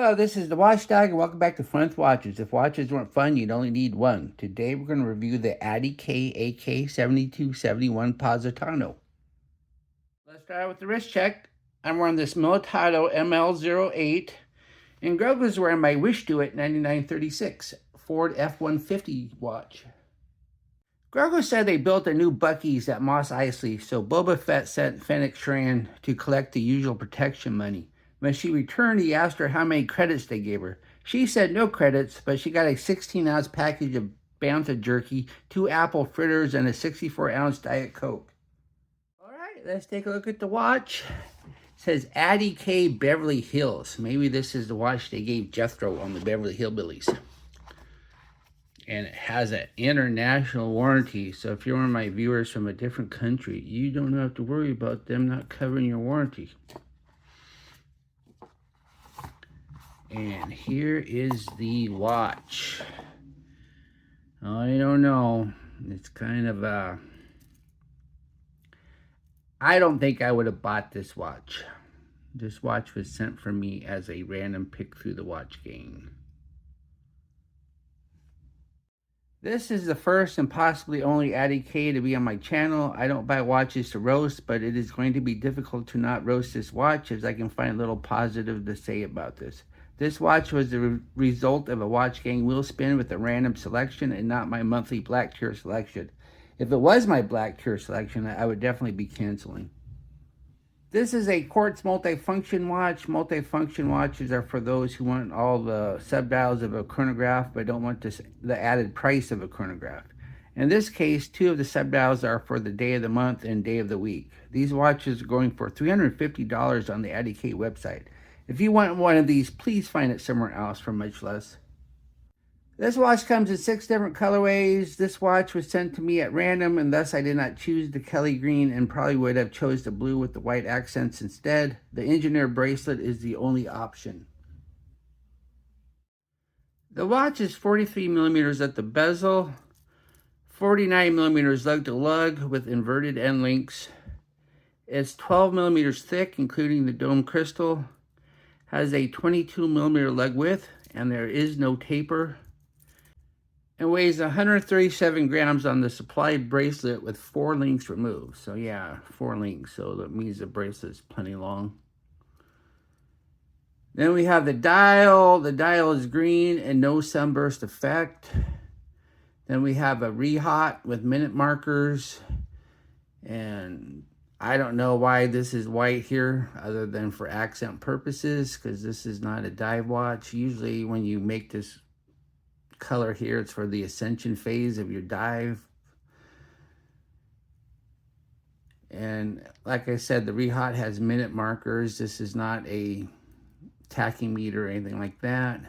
Hello, this is the Watchdog, and welcome back to Fun with Watches. If watches weren't fun, you'd only need one. Today, we're going to review the Adee Kaye AK7271 Positano. Let's start out with the wrist check. I'm wearing this Militado ML08, and Greg was wearing my Wish Do It 9936 Ford F-150 watch. Grogu said they built a new Buc-ee's at Mos Eisley, so Boba Fett sent Fennec Shran to collect the usual protection money. When she returned, he asked her how many credits they gave her. She said no credits, but she got a 16-ounce package of Bantha jerky, 2 apple fritters, and a 64-ounce Diet Coke. All right, let's take a look at the watch. It says Adee Kaye Beverly Hills. Maybe this is the watch they gave Jethro on the Beverly Hillbillies. And it has an international warranty, so if you're one of my viewers from a different country, you don't have to worry about them not covering your warranty. And here is the watch. I don't know. It's kind of I don't think I would have bought this watch. This watch was sent for me as a random pick through the watch game. This is the first and possibly only Adee Kaye to be on my channel. I don't buy watches to roast, but it is going to be difficult to not roast this watch, as I can find little positive to say about this. This watch was the result of a watch gang wheel spin with a random selection and not my monthly black tier selection. If it was my black tier selection, I would definitely be canceling. This is a Quartz multifunction watch. Multifunction watches are for those who want all the sub-dials of a chronograph but don't want the added price of a chronograph. In this case, 2 of the sub-dials are for the day of the month and day of the week. These watches are going for $350 on the Adee Kaye website. If you want one of these, please find it somewhere else for much less. This watch comes in 6 different colorways. This watch was sent to me at random, and thus I did not choose the Kelly green and probably would have chose the blue with the white accents instead. The engineer bracelet is the only option. The watch is 43 millimeters at the bezel, 49 millimeters lug to lug with inverted end links. It's 12 millimeters thick, including the dome crystal. Has a 22 millimeter lug width, and there is no taper. And weighs 137 grams on the supplied bracelet with 4 links removed. So yeah, 4 links, so that means the bracelet's plenty long. Then we have the dial. The dial is green and no sunburst effect. Then we have a rehot with minute markers, and I don't know why this is white here other than for accent purposes, because this is not a dive watch. Usually when you make this color here, it's for the ascension phase of your dive. And like I said, the rehot has minute markers. This is not a tachymeter or anything like that.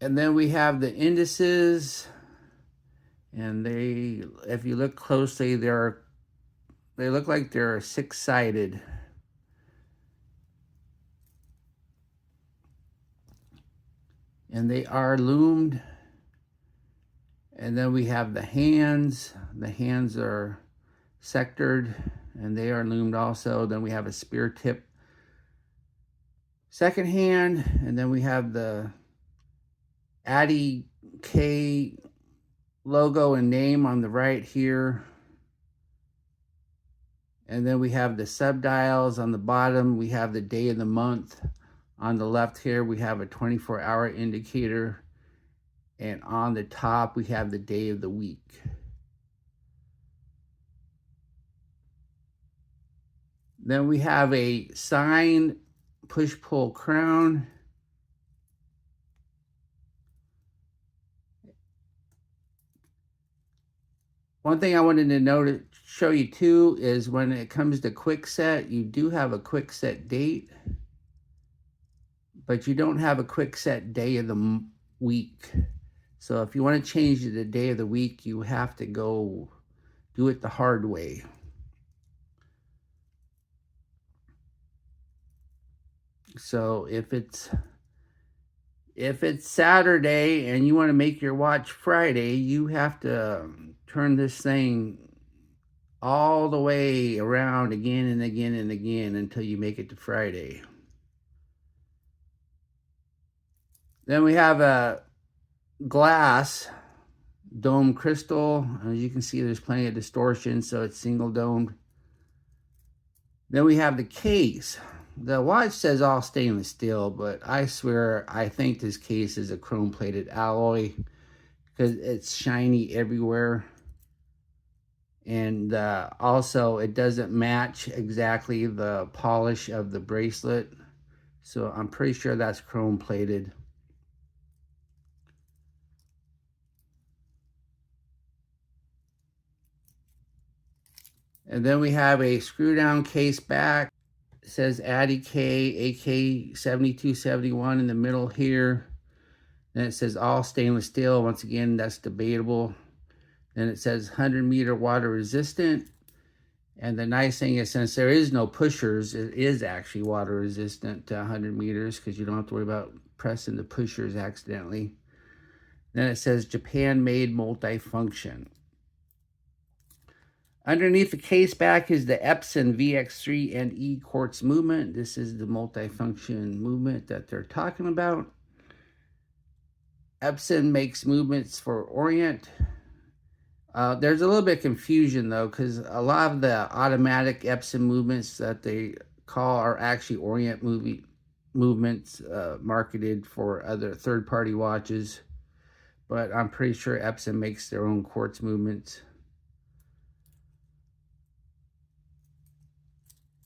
And then we have the indices. And they, if you look closely, they look like they're 6-sided. And they are loomed. And then we have the hands. The hands are sectored, and they are loomed also. Then we have a spear tip second hand, and then we have the Adee Kaye logo and name on the right here. And then we have the sub-dials on the bottom. We have the day of the month. On the left here, we have a 24-hour indicator. And on the top, we have the day of the week. Then we have a signed push-pull crown. One thing I wanted to show you too is when it comes to quick set, you do have a quick set date, but you don't have a quick set day of the week. So if you want to change the day of the week, you have to go do it the hard way. So if it's Saturday and you want to make your watch Friday, you have to turn this thing all the way around again and again and again until you make it to Friday. Then we have a glass dome crystal. As you can see, there's plenty of distortion, so it's single domed. Then we have the case. The watch says all stainless steel, but I swear I think this case is a chrome plated alloy because it's shiny everywhere. And also it doesn't match exactly the polish of the bracelet. So I'm pretty sure that's chrome plated. And then we have a screw down case back. It says Adee Kaye AK7271 in the middle here. Then it says all stainless steel. Once again, that's debatable. Then it says 100-meter water resistant. And the nice thing is, since there is no pushers, it is actually water resistant to 100 meters because you don't have to worry about pressing the pushers accidentally. Then it says Japan-made multifunction. Underneath the case back is the Epson VX3 and E Quartz movement. This is the multifunction movement that they're talking about. Epson makes movements for Orient. There's a little bit of confusion though, because a lot of the automatic Epson movements that they call are actually Orient movements marketed for other third-party watches. But I'm pretty sure Epson makes their own Quartz movements.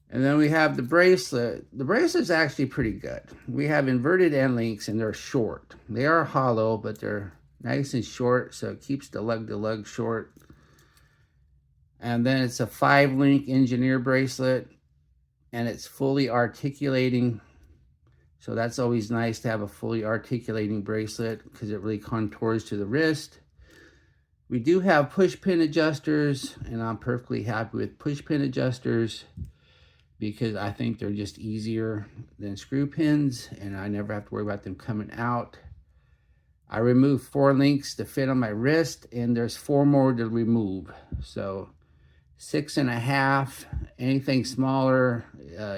And then we have the bracelet. The bracelet's actually pretty good. We have inverted end links and they're short. They are hollow, but they're nice and short, so it keeps the lug-to-lug short. And then it's a 5-link engineer bracelet, and it's fully articulating. So that's always nice to have a fully articulating bracelet because it really contours to the wrist. We do have push pin adjusters, and I'm perfectly happy with push pin adjusters because I think they're just easier than screw pins, and I never have to worry about them coming out. I removed 4 links to fit on my wrist, and there's 4 more to remove. So 6.5, anything smaller,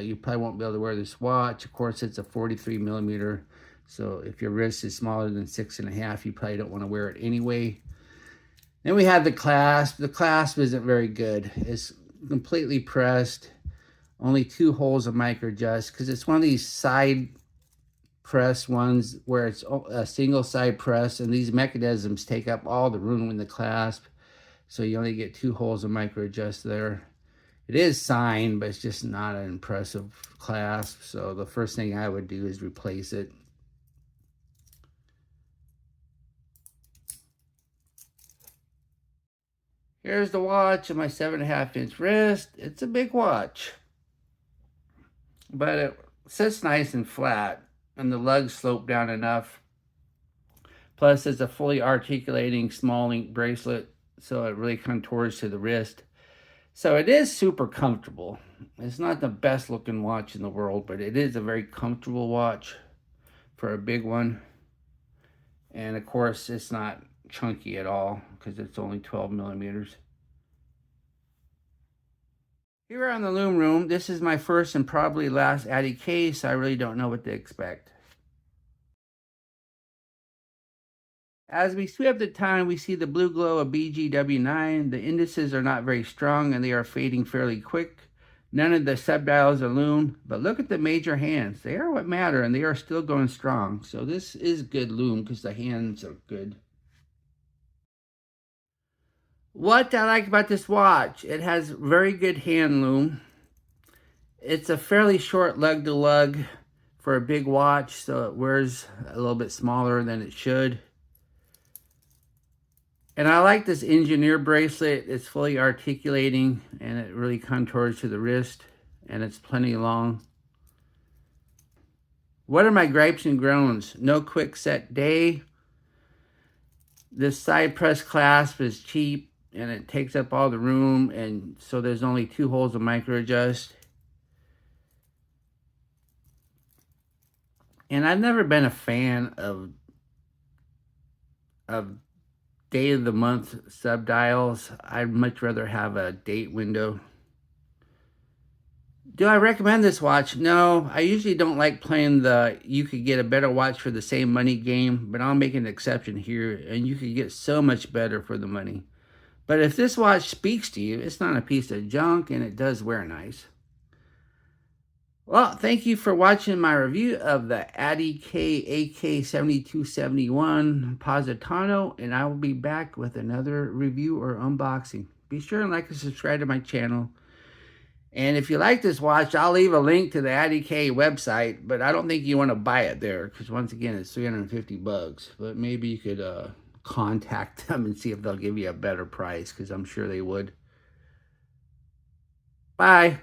you probably won't be able to wear this watch. Of course, it's a 43 millimeter. So if your wrist is smaller than 6.5, you probably don't want to wear it anyway. Then we have the clasp. The clasp isn't very good. It's completely pressed. Only 2 holes of micro adjust because it's one of these side press ones where it's a single side press, and these mechanisms take up all the room in the clasp, so you only get 2 holes of micro adjust there. It is signed, but it's just not an impressive clasp, so the first thing I would do is replace it. Here's the watch on my 7.5-inch wrist. It's a big watch, but it sits nice and flat, and the lugs slope down enough. Plus, it's a fully articulating small link bracelet, so it really contours to the wrist. So it is super comfortable. It's not the best looking watch in the world, but it is a very comfortable watch for a big one. And of course, it's not chunky at all because it's only 12 millimeters. Here on the Loom Room, this is my first and probably last Adee Kaye, so I really don't know what to expect. As we sweep the time, we see the blue glow of BGW9. The indices are not very strong and they are fading fairly quick. None of the subdials are loom, but look at the major hands. They are what matter and they are still going strong. So this is good loom because the hands are good. What I like about this watch, it has very good hand loom. It's a fairly short lug to lug for a big watch, so it wears a little bit smaller than it should. And I like this engineer bracelet. It's fully articulating and it really contours to the wrist, and it's plenty long. What are my gripes and groans? No quick set day. This side press clasp is cheap and it takes up all the room, and so there's only 2 holes of micro adjust. And I've never been a fan of day of the month subdials. I'd much rather have a date window. Do I recommend this watch? No, I usually don't like playing the you could get a better watch for the same money game, but I'll make an exception here, and you could get so much better for the money. But if this watch speaks to you, it's not a piece of junk and it does wear nice. Well, thank you for watching my review of the Adee Kaye AK7271 Positano, and I will be back with another review or unboxing. Be sure and like and subscribe to my channel. And if you like this watch, I'll leave a link to the Adee Kaye website, but I don't think you want to buy it there because once again, it's $350. But maybe you could contact them and see if they'll give you a better price because I'm sure they would. Bye.